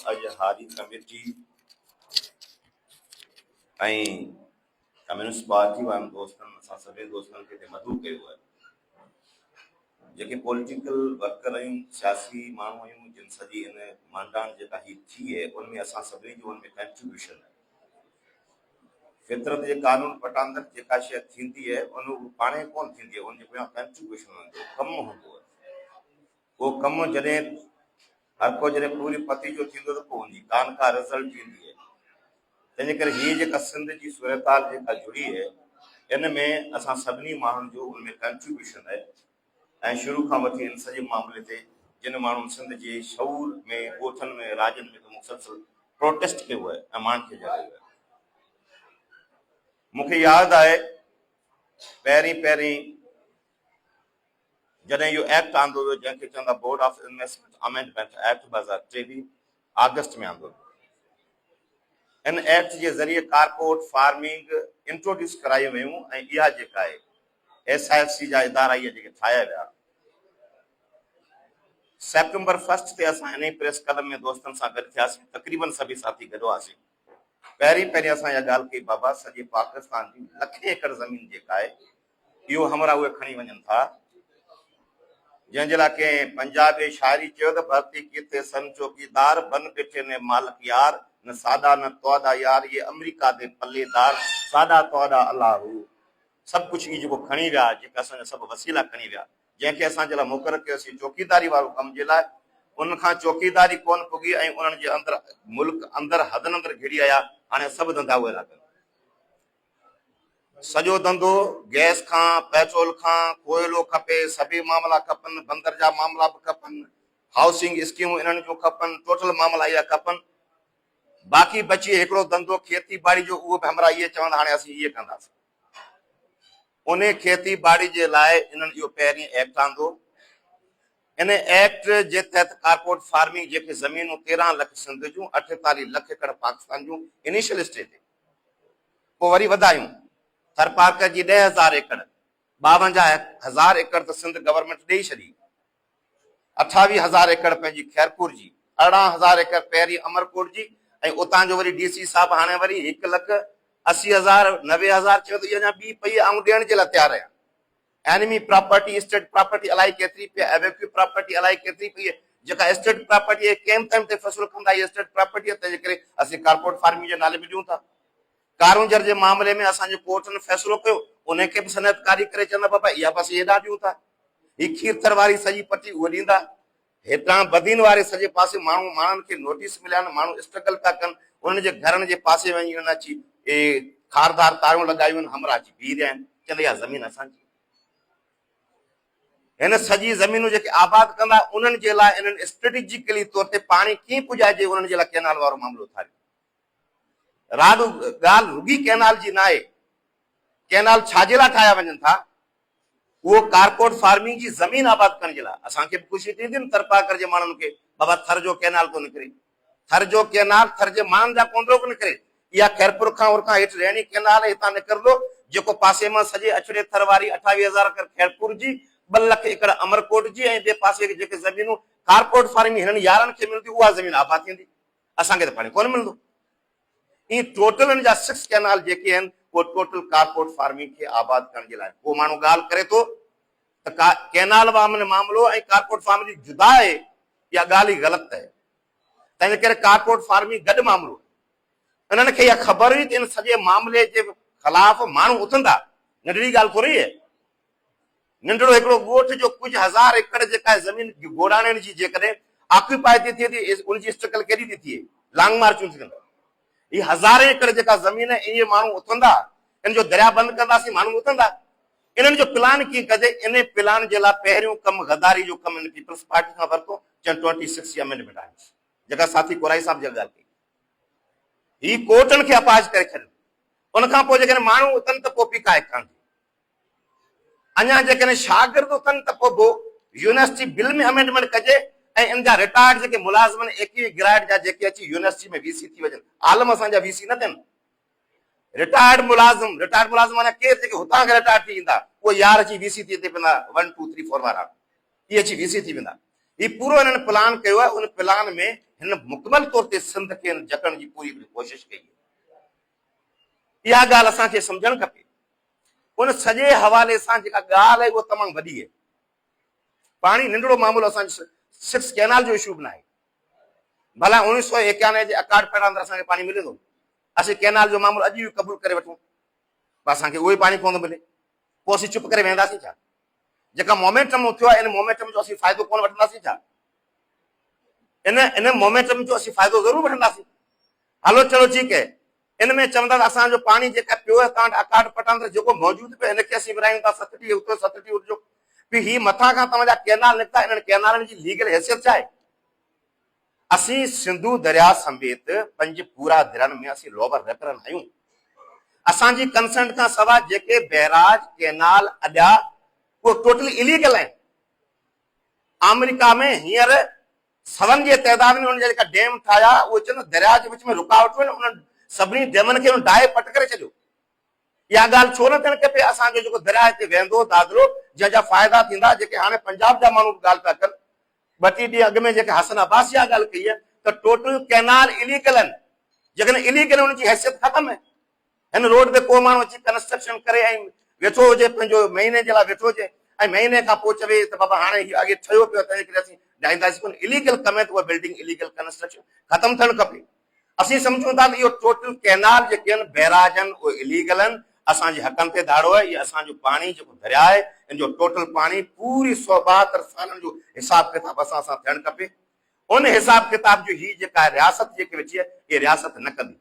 अॼु हारी कमेटी ऐं कम्युनिस्ट पार्टी वारनि दोस्तनि असां सभिनी दोस्तनि खे मदू कयो आहे। जेके पॉलिटिकल वर्कर आहियूं, सियासी माण्हू आहियूं, जिन सॼी इन मंडाण जेका ही थी आहे उनमें असां सभिनी जो उनमें कंट्रीब्यूशन आहे। फितरत जे कानून पटांदड़ जेका शइ थींदी आहे उन पाणे कोन थींदी आहे, उनजे पोयां कंट्रीब्यूशन हूंदो आहे, कमु हूंदो आहे। उहो कमु जॾहिं हर को जॾहिं पूरी पती जो थींदो त पोइ उनजी कान का रिज़ल्ट ईंदी आहे। तंहिंजे करे हीअ जेका सिंध जी सूरताल जेका जुड़ी आहे इन में असां सभिनी माण्हुनि जो उनमें कंट्रीब्यूशन आहे। ऐं शुरू खां वठी इन सॼे मामले ते जिन माण्हुनि सिंध जे शऊर में, ॻोठनि में, राज्यनि में मुसलसल प्रोटेस्ट कयो आहे ऐं माण्हुनि खे जगायो आहे। मूंखे यादि आहे पहिरीं जॾहिं इहो एक्ट आंदो वियो जंहिंखे चवंदा board of investment amendment act 2023 अगस्त में आंदो वियो। इन एक्ट जे ज़रिए कारपोरेट फार्मिंग इंट्रोड्यूस करायूं वियूं ऐं इहा जेका आहे SIFC जा इदारा इहे जेके ठाहिया विया। सेप्टेंबर 1 ते असां इन प्रेस क्लब में दोस्तनि सां गॾु थियासीं, तक़रीबन सभी साथी गॾु हुआसीं। पहिरीं असां इहा ॻाल्हि कई, बाबा सॼे पाकिस्तान जी लखे एकड़ ज़मीन जेका आहे इहो हमरा उहे खणी वञनि था, जंहिंजे लाइ कंहिं पंजाब जी शाइरी चयो त भर्ती कीते सन चौकीदार बन बिठे ने मालिक यार न सादा न तौदा यार ये अमेरिका दे पल्लेदार सादा तौदा अल्लाह। सभु कुझु ई जेको खणी विया, जेके असांजा सभु वसीला खणी विया, जंहिंखे असां जे लाइ मुक़ररु कयोसीं चौकीदारी वारो कम जे लाइ, उन खां चौकीदारी कोन पुगी ऐं उन्हनि जे अंदरि मुल्क अंदरि हदनि अंदरि घिड़ी आया। हाणे सभु धंधा उहे था कनि। सॼो धंधो गैस खां, पेट्रोल खां, कोयलो खपे, सभई मामला खपनि, बंदर जा मामला बि खपनि, हाउसिंग स्कीमूं इन्हनि जूं खपनि, टोटल मामला इहा खपनि। बाक़ी बची हिकिड़ो धंधो खेती बाड़ी जो, उहो बि हमरा इहे चवंदा हाणे असीं इहे कंदासीं। उन खेती बाड़ी जे लाइ इन्हनि इहो पहिरीं एक्ट आंदो। इन एक्ट जे तहत कारपोरेट फार्मिंग जेके ज़मीनूं 13 लख सिंध जूं, 48 लख एकड़ पाकिस्तान जूं इनिशियल स्टेज ते, पोइ वरी वधायूं थरपारकर जी 10,000 एकड़, 52,000 एकड़ त सिंध गवर्नमेंट ॾेई छॾी, 28,000 एकड़ पंहिंजी खैरपुर जी, 18,000 एकड़ पहिरीं अमरकोट जी, ऐं उतां जो वरी DC साहब हाणे वरी 1,80,000 90,000 चयो त इहा अञा ॿी पई ऐं ॾियण जे लाइ तयारु आहियां। एनिमी प्रॉपर्टी, स्टेट प्रॉपर्टी अलाए केतिरी पई, एवेक्यू प्रॉपर्टी अलाए केतिरी पई, जेका स्टेट प्रॉपर्टी कंहिं टाइम ते फ़सुलु कंदा इहा स्टेट प्रॉपर्टी, तंहिंजे करे असीं कारपोरेट फार्मिंग जे नाले में ॾियूं था। कारूंजर जे मामले में असांजे कोर्टनि फ़ैसिलो कयो, उनखे बि सनअतकारी करे चवंदा बाबा इहा पासे हेॾा ॾियूं था। ही खीरथर वारी सॼी पटी उहो ॾींदा, हेठां बदीन वारे सॼे पासे माण्हुनि खे नोटिस मिलिया आहिनि, माण्हू स्ट्रगल था कनि, उन्हनि जे घरनि जे पासे वञी अची खारदार तारूं लॻायूं आहिनि, हमरा अची बीह रहिया आहिनि, चवंदा इहा ज़मीन असांजी। हिन सॼी ज़मीनूं जेके आबाद कंदा उन्हनि जे लाइ इन्हनि स्ट्रेटेजिकली तौर ते पाणी कीअं पुॼाइजे उन्हनि जे लाइ कैनाल वारो मामिलो थारियो। ॻाल्हि रुॻी कैनाल जी न आहे, कैनाल छाजे लाइ ठाहिया वञनि था, उहो कारपोरेट फार्मिंग जी ज़मीन आबाद करण जे लाइ। असांखे बि ख़ुशी थींदी न तरपाकर जे माण्हुनि खे, बाबा थर जो कैनाल कोन निकिरे, थर जो कैनाल थर जे माण्हुनि जा कोन थो निकिरे, इहा खैरपुर खां उरखां हेठि रहणी कैनाल हितां निकिरंदो, जेको पासे मां सॼे अछड़े थर वारी 28,000 एकड़ खैरपुर जी, 2 लख एकड़ अमरकोट जी, ऐं ॿिए पासे जेके ज़मीनूं कारपोरेट फार्मिंग हिननि यारनि खे मिलंदी, उहा ज़मीन आबाद थींदी, असांखे त पाणी कोन मिलंदो। ईअं टोटल हिन जा 6 कैनाल जेके आहिनि उहे टोटल कारपोरेट फार्मिंग खे आबाद करण जे लाइ। पोइ माण्हू ॻाल्हि करे थो त कैनाल मामिलो ऐं कारपोरेट फार्मिंग जुदा आहे, इहा ॻाल्हि ई ग़लति आहे। तंहिंजे करे कारपोरेट फार्मिंग गॾु मामिलो, इन्हनि खे इहा ख़बर हुई त इन सॼे मामले जे ख़िलाफ़ माण्हू उथंदा, नंढड़ी ॻाल्हि थोरी आहे। नंढड़ो हिकिड़ो ॻोठ जो कुझु हज़ार एकड़ जेका ज़मीन गोड़ाणनि जी जेकॾहिं ऑक्यूपाई थी थिए, उनजी स्ट्रगल केॾी थी थिए, लॉन्ग मार्चूं थी कंदा। ही हज़ारे एकड़ जेका ज़मीन आहे, इहे माण्हू उथंदा, इन जो दरिया बंदि कंदासीं, माण्हू उथंदा। इन्हनि जो प्लान कीअं कजे, इन प्लान जे लाइ पहिरियों कमु गद्दारी जो कमु पीपल्स पार्टी खां वरितो, 26 अमेंडमेंट आहे, जेका साथी कोराई साहब जी ॻाल्हि कई। ही कोर्टनि खे अपाज करे छॾियो, उनखां पोइ जेकॾहिं माण्हू उथनि त पोइ पीकाए खणनि, अञा जेकॾहिं शागिर्द उथनि त पोइ यूनिवर्सिटी बिल में अमेंडमेंट कजे ऐं इन जा रिटायर्ड जेके मुलाज़िम 21 ग्रेड जा जेके अची यूनिवर्सिटी में VC थी वञनि, आलम असांजा VC न थियनि। रिटायर्ड मुलाज़िम माना केरु जेके हुतां खां रिटायर्ड थी ईंदा, उहे यार अची VC थी वेंदा, 1 2 3 4 वारा, इहे अची VC थी वेंदा। ही पूरो हिननि प्लान कयो आहे। उन प्लान में हिन मुकमल तौर ते सिंध खे जकण जी पूरी कोशिश कई। इहा ॻाल्हि असांखे सम्झणु खपे। उन सॼे हवाले सां जेका ॻाल्हि आहे उहा तमामु वॾी आहे। पाणी नंढड़ो मामूलो असांजो 6 कैनाल जो इशू बि न आहे। भला 1991 जे अकाड पैदा अंदरि असांखे पाणी मिले थो, असीं कैनाल जो मामलो अॼु बि क़बूल करे वठूं, असांखे उहो ई पाणी कोन मिले, पोइ असीं चुप करे वेंदासीं छा? जेका मोमेंटम थियो आहे इन मोमेंटम जो असीं फ़ाइदो कोन वठंदासीं छा? इन मोमेंटम जो असीं फ़ाइदो ज़रूरु वठंदासीं। हलो चलो ठीकु आहे, इन में चवंदा असांजो पाणी जेका पियो आहे तव्हां अकाड पटान जेको मौजूदु पियो हिनखे असीं विरायूं था 37 उतो 37 उठिजो भी ही मथां खां तव्हांजा कैनाल निकिता, इन्हनि कैनालनि जी लीगल हैसियत छा आहे? असीं सिंधु दरिया समेत 5 पूरा दरियानि में असीं लोबर रेपरन आहियूं। असांजी कंसेंट खां सवाइ जेके बैराज कैनाल अॾिया उहे टोटली इलीगल आहिनि। अमेरिका में हींअर सवन जे तइदाद में उनजा जेका डैम ठाहिया उहे चवनि दरिया जे विच में रुकावट आहिनि, उन्हनि सभिनी डैमनि खे डाए पट करे छॾियो। इहा ॻाल्हि छो न थियणु खपे? असांजो जेको दरिया हिते वेंदो दादरो जंहिंजा फ़ाइदा थींदा, जेके हाणे पंजाब जा माण्हू ॻाल्हि पिया कनि, 2-3 ॾींहं अॻु में जेके हसन अब्बास इहा ॻाल्हि कई आहे त टोटल कैनाल इलीगल आहिनि। जेकॾहिं इलीगल हुनजी हैसियत ख़तमु आहे। हिन रोड ते को माण्हू अची कंस्ट्रक्शन करे ऐं वेठो हुजे, पंहिंजो महीने जे लाइ वेठो हुजे ऐं महीने खां पोइ चवे त बाबा हाणे हीउ अॻे ठहियो पियो तंहिं करे असीं ॾाहींदासीं कोन। इलीगल कम आहे त उहा बिल्डिंग इलीगल कंस्ट्रक्शन ख़तमु थियणु खपे। असीं सम्झूं था त इहो टोटल कैनाल जेके आहिनि बैराज आहिनि उहे इलीगल आहिनि, असांजे हक़नि ते दाड़ो आहे। इहो असांजो पाणी जेको दरिया आहे इन जो टोटल पाणी पूरी 172 सालनि जो हिसाब किताब असां सां थियणु खपे। उन हिसाब किताब जो ही जेका रियासत जेके वेठी आहे इहा रियासत न कंदी।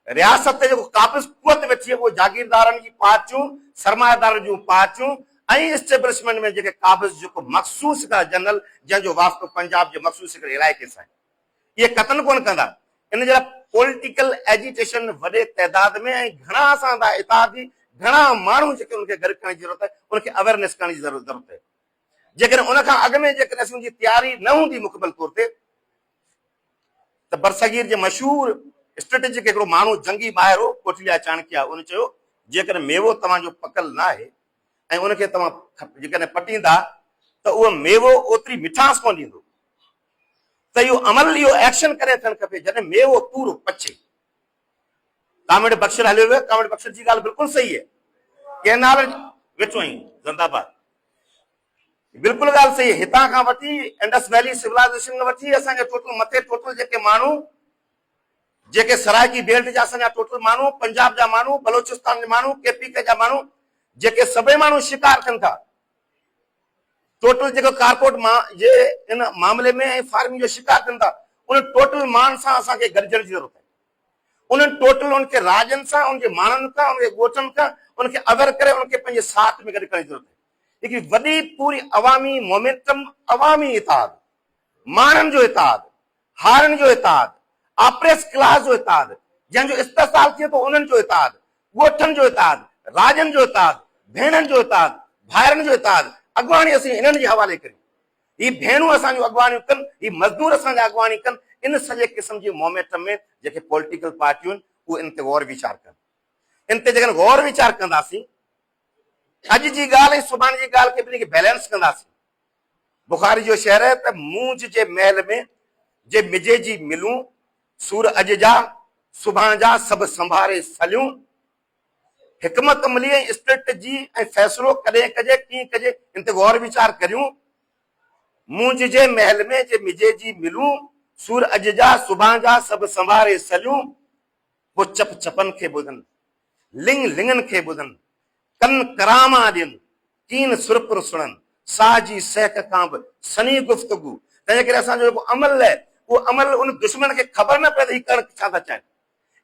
रियासत ते जेको काबिज़ कुवत वेठी आहे उहो जागीरदारनि जी पार्टियूं, सरमायादारनि जूं पार्टियूं ऐं एस्टेब्लिशमेंट में जेके काबिज़ जेको मखसूस हिकिड़ा जनरल जंहिंजो वास्तो पंजाब जे मखसूस हिकिड़े इलाइक़े सां इहे क़तल कोन कंदा। इन जे पॉलिटिकल एजिटेशन वॾे तइदाद में ऐं घणा असां था इतादी घणा माण्हू जेके उनखे गॾु करण जी ज़रूरत आहे, उनखे अवेयरनेस करण जी ज़रूरत आहे। जेकॾहिं उनखां अॻु में जेकॾहिं असीं उनजी तयारी न हूंदी मुकमल तौर ते त बरसगीर जे मशहूर स्ट्रेटेजिक हिकिड़ो माण्हू जंगी ॿाहिरि हो कोठलिया चाणक्य, उन चयो जेकॾहिं मेवो तव्हांजो पकल न आहे ऐं उनखे तव्हां जेकॾहिं पटींदा त उहो मेवो ओतिरी मिठास कोन ॾींदो। त इहो अमल, इहो एक्शन करे थियणु खपे जॾहिं मेवो पूरो पचे। कामेड़ बख्शर हलियो वियो, कामेड़ बख्शर जी ॻाल्हि बिल्कुलु सही आहे। कैनाल वेठो आहियूं ज़िंदाबाद, बिल्कुलु ॻाल्हि सही आहे। हितां खां वठी इंडस वैली सिविलाइज़ेशन खां वठी असांखे टोटल मथे टोटल जेके माण्हू जेके सराइकी बेल्ट जा असांजा टोटल माण्हू, पंजाब जा माण्हू, बलोचिस्तान जा माण्हू, केपीके जा माण्हू, जेके सभई माण्हू शिकार कनि था टोटल जेको कारपोरेट जे इन मामले में ऐं फार्मिंग जो शिकार कनि था, उन टोटल मान सां असांखे गॾिजण जी ज़रूरत आहे। उन्हनि टोटल उनखे राजनि सां, उनजे माण्हुनि खां, उनखे ॻोठनि खां उनखे अदर करे उनखे पंहिंजे साथ में गॾु करण जी ज़रूरत आहे। हिकिड़ी वॾी पूरी अवामी मोमेंटम, अवामी इताद, माण्हुनि जो इताद, हारनि जो इताद, ऑपरेस क्लास जो इताद, जंहिंजो इस्तेसाल थिए थो उन्हनि जो इताद, ॻोठनि जो इताद, राजनि जो इताद, भेणनि जो इताद, भाइरनि जो इताद, अॻवानी असीं हिननि जे हवाले करियूं। ही भेणूं असांजूं अॻवानियूं कनि, ही मज़दूर असांजा अॻवानी कनि। इन सॼे क़िस्म जी मोमेंटम में जेके पॉलिटिकल पार्टियूं आहिनि उहे इन ते गौर वीचार कनि। इन ते जेकॾहिं गौर वीचार कंदासीं, अॼु जी ॻाल्हि ऐं सुभाणे जी ॻाल्हि खे ॿिन्ही खे बैलेंस कंदासीं। बुखारी जो शहर आहे त मूंझ जे महल में जे मिजे जी मिलूं, सूर अॼु जा सुभाणे जा सभु संभारे सलियूं। हिकमत मिली ऐं स्ट्रेटजी ऐं फ़ैसिलो कॾहिं कजे कीअं कजे, इन ते गौर वीचार करियूं। मूंझ जे महल में जे मिजे जी मिलूं, सूर अॼु जा सुभाणे जा सभु संभारे सलियूं। पोइ चप चपनि खे ॿुधनि, लिंग लिंगनि खे ॿुधनि, कन करामा ॾियनि, कीन सुरपुर सुणनि, साह जी सहक खां बि सनी गुफ़्तगू। तंहिं करे असांजो जेको अमल आहे उहो अमल उन दुश्मन खे ख़बर न पए त हीउ करणु छा था चाहिनि।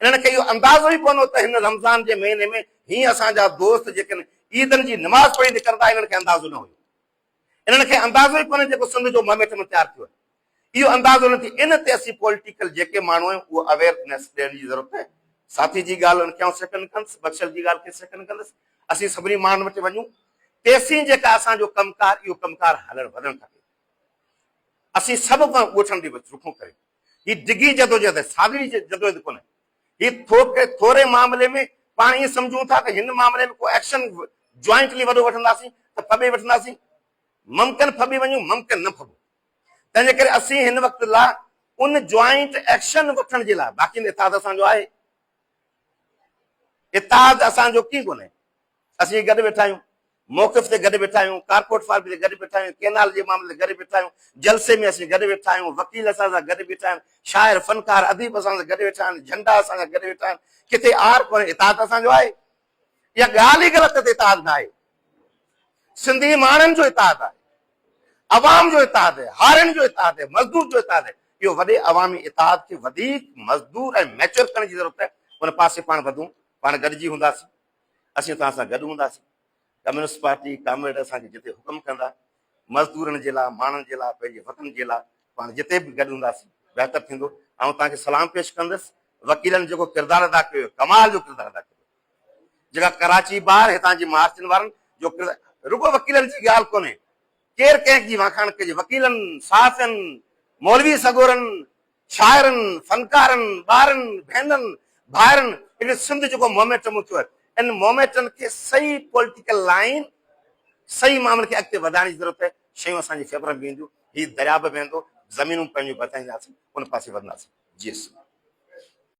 इन्हनि खे इहो अंदाज़ो ई कोन्हो त हिन रमज़ान जे महीने में हीअं असांजा दोस्त जेके ईदनि जी नमाज़ पढ़ी निकिरंदा, इन्हनि खे अंदाज़ो न हुयो। इन्हनि खे अंदाज़ो ई कोन्हे जेको सिंध जो मोमेंटम तयारु थियो आहे, इहो अंदाज़ो न थी। इन ते असीं पॉलिटिकल जेके माण्हू आहियूं उहो अवेयरनेस ॾियण जी ज़रूरत आहे। साथी जी ॻाल्हि हुनखे सेकंड कंदुसि, बख्शर जी ॻाल्हि खे सेकंड कंदुसि। असीं सभिनी माण्हुनि वटि वञूं, तेसीं जेका असांजो कमकार, इहो कमकार हलणु वधणु खपे। असीं सभु ॻोठनि खे रुखो करे ही डिघी जदोजहद आहे, सादड़ी जदोजहद कोन्हे। ही थोरे मामले में पाण ईअं सम्झूं था त हिन मामले में को एक्शन जॉइंटली वॾो वठंदासीं त फबे वठंदासीं, मुमकिन फबी वञूं, मुमकिन न फबो। तंहिंजे करे असीं हिन वक़्त लाइ उन ज्वाइंट एक्शन वठण जे लाइ बाक़ी इतिहाद असांजो आहे। इतिहाद असांजो कीअं कोन्हे। असीं गॾु वेठा आहियूं, मौक़िफ़ ते गॾु वेठा आहियूं, कारपोरेट फार्म ते गॾु वेठा आहियूं, केनाल जे मामले ते गॾु वेठा आहियूं, जलसे में असीं गॾु वेठा आहियूं, वकील असां सां गॾु वेठा आहिनि, शाइर फनकार अदीब असां सां गॾु वेठा आहिनि, झंडा असां सां गॾु वेठा आहिनि। किथे आर कोन्हे, इतिहाद असांजो आहे। इहा ॻाल्हि ई ग़लति ते इतिहाद न आहे। सिंधी माण्हुनि जो इतिहाद आहे, अवाम जो इतिहाद आहे, हारियुनि जो इतिहाद आहे, मज़दूर जो इतिहाद आहे। इहो वॾे अवामी इतिहाद खे वधीक मज़दूर ऐं मैच्योर करण जी ज़रूरत आहे। उन पासे पाण वधूं, पाण गॾिजी हूंदासीं, असीं तव्हां सां गॾु हूंदासीं। कम्युनिस्ट पार्टी कामरेड असांखे जिते हुकुम कंदा, मज़दूरनि जे लाइ, माण्हुनि जे लाइ, पंहिंजे वतन जे लाइ पाण जिते बि गॾु हूंदासीं बहितर थींदो। ऐं तव्हांखे सलाम पेश कंदुसि वकीलनि जेको किरदारु अदा कयो, कमाल जो किरदारु अदा कयो। जेका कराची ॿार हितां जी मार्चनि वारनि जो रुगो वकीलनि जी ॻाल्हि कोन्हे, केरु कंहिंजी वाखाण कजे। वकीलनि, सहाफ़ियुनि, मौलवी सगोरनि, शाइरनि, फनकारनि, ॿारनि, भेनरनि, भाइरनि, इन सिंध जेको मोमेंटम थियो आहे, इन मोमेंटम खे सही पॉलिटिकल लाइन, सही मामले खे अॻिते वधाइण जी ज़रूरत आहे। शयूं असांजी फेवर में ईंदियूं, हीउ दरिया बि वेंदो, ज़मीनूं पंहिंजूं बचाईंदासीं, उन पासे वधंदासीं। जी